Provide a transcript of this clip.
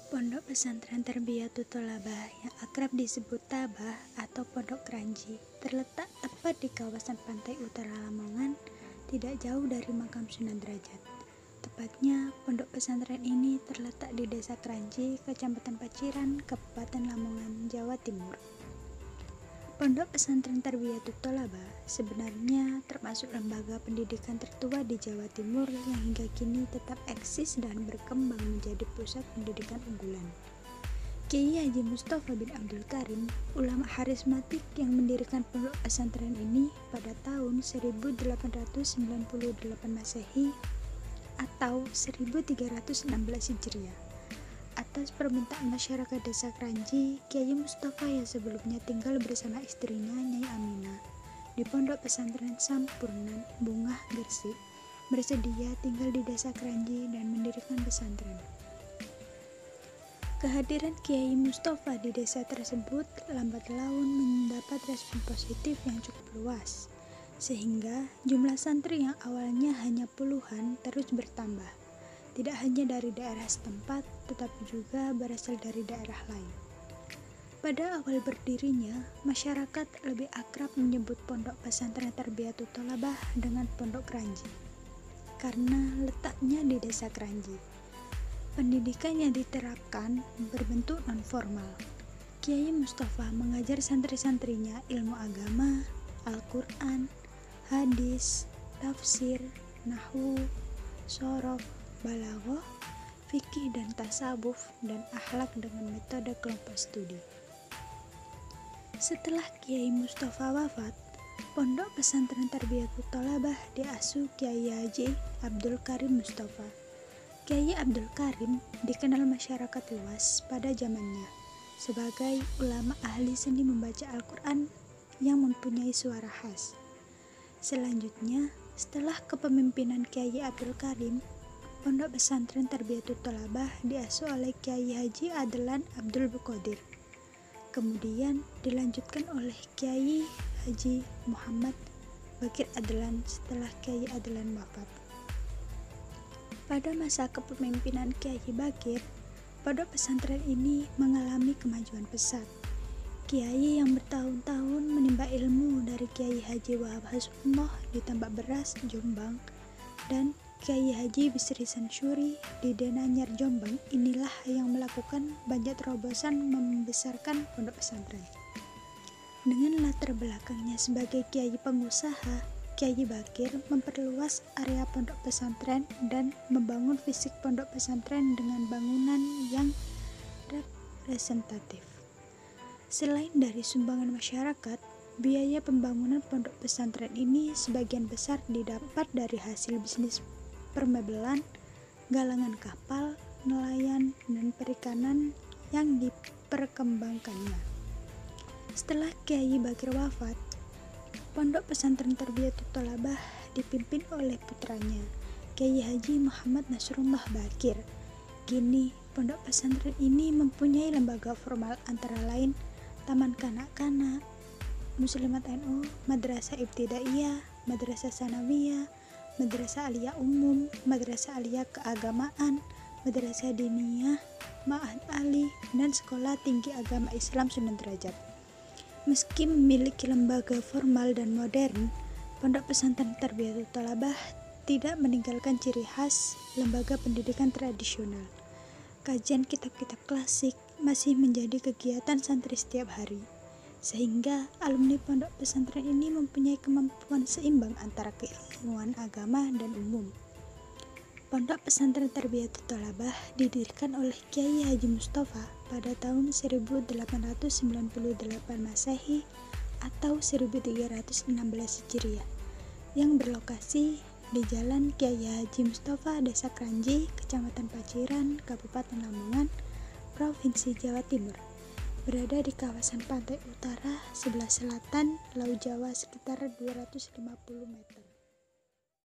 Pondok Pesantren Tarbiyatut Thalabah yang akrab disebut Tabah atau Pondok Kranji terletak tepat di kawasan pantai utara Lamongan, tidak jauh dari makam Sunan Derajat. Tepatnya, pondok pesantren ini terletak di Desa Kranji, Kecamatan Paciran, Kabupaten Lamongan, Jawa Timur. Pondok Pesantren Tarbiyatut Thalabah sebenarnya termasuk lembaga pendidikan tertua di Jawa Timur yang hingga kini tetap eksis dan berkembang menjadi pusat pendidikan unggulan. Kiai Haji Mustafa bin Abdul Karim, ulama harismatik yang mendirikan pondok pesantren ini pada tahun 1898 Masehi atau 1316 Hijriah. Atas permintaan masyarakat Desa Kranji, Kiai Mustafa yang sebelumnya tinggal bersama istrinya Nyai Aminah di Pondok Pesantren Sampurnan Bungah Gresik, bersedia tinggal di Desa Kranji dan mendirikan pesantren. Kehadiran Kiai Mustafa di desa tersebut lambat laun mendapat respon positif yang cukup luas, sehingga jumlah santri yang awalnya hanya puluhan terus bertambah. Tidak hanya dari daerah setempat, tetapi juga berasal dari daerah lain. Pada awal berdirinya, masyarakat lebih akrab menyebut Pondok Pesantren Tarbiyatut Thalabah dengan Pondok Kranji, karena letaknya di Desa Kranji. Pendidikan yang diterapkan berbentuk non-formal. Kiai Mustafa mengajar santri-santrinya ilmu agama, Al-Quran, hadis, tafsir, nahwu, shorof, balaghah, fikih dan tasawuf, dan akhlak dengan metode kelompok studi. Setelah Kiai Mustafa wafat, Pondok Pesantren Tarbiyatut Thalabah diasuh Kiai Haji Abdul Karim Mustafa. Kiai Abdul Karim dikenal masyarakat luas pada zamannya sebagai ulama ahli seni membaca Al-Quran yang mempunyai suara khas. Selanjutnya, setelah kepemimpinan Kiai Abdul Karim, Pondok Pesantren Tarbiyatut Thalabah diasuh oleh Kiai Haji Adlan Abdul Qadir. Kemudian dilanjutkan oleh Kiai Haji Muhammad Bakir Adlan setelah Kiai Adlan wafat. Pada masa kepemimpinan Kiai Bakir, pondok pesantren ini mengalami kemajuan pesat. Kiai yang bertahun-tahun menimba ilmu dari Kiai Haji Wahab Hasbullah di Tambak Beras, Jombang, dan Kiai Haji Bisri Sansyuri di Denanyar, Jombang inilah yang melakukan banyak terobosan membesarkan pondok pesantren. Dengan latar belakangnya sebagai kiai pengusaha, Kiai Bakir memperluas area pondok pesantren dan membangun fisik pondok pesantren dengan bangunan yang representatif. Selain dari sumbangan masyarakat, biaya pembangunan pondok pesantren ini sebagian besar didapat dari hasil bisnis permebelan, galangan kapal, nelayan, dan perikanan yang diperkembangkannya. Setelah Kiai Bakir wafat, Pondok Pesantren Tarbiyatut Thalabah dipimpin oleh putranya, Kiai Haji Muhammad Nasrullah Bakir. Kini, pondok pesantren ini mempunyai lembaga formal antara lain Taman Kanak-kanak, Muslimat NU, Madrasah Ibtidaiyah, Madrasah Sanawiyah, Madrasah Aliyah Umum, Madrasah Aliyah Keagamaan, Madrasah Diniyah, Ma'had Ali, dan Sekolah Tinggi Agama Islam Sunan Derajat. Meski memiliki lembaga formal dan modern, Pondok Pesantren Tarbiyatut Thalabah tidak meninggalkan ciri khas lembaga pendidikan tradisional. Kajian kitab-kitab klasik masih menjadi kegiatan santri setiap hari, sehingga alumni pondok pesantren ini mempunyai kemampuan seimbang antara keilmuan agama dan umum. Pondok Pesantren Tarbiyatut Thalabah didirikan oleh Kiai Haji Mustafa pada tahun 1898 Masehi atau 1316 Hijriah yang berlokasi di Jalan Kiai Haji Mustafa, Desa Kranji, Kecamatan Paciran, Kabupaten Lamongan, Provinsi Jawa Timur. Berada di kawasan pantai utara sebelah selatan Laut Jawa sekitar 250 meter.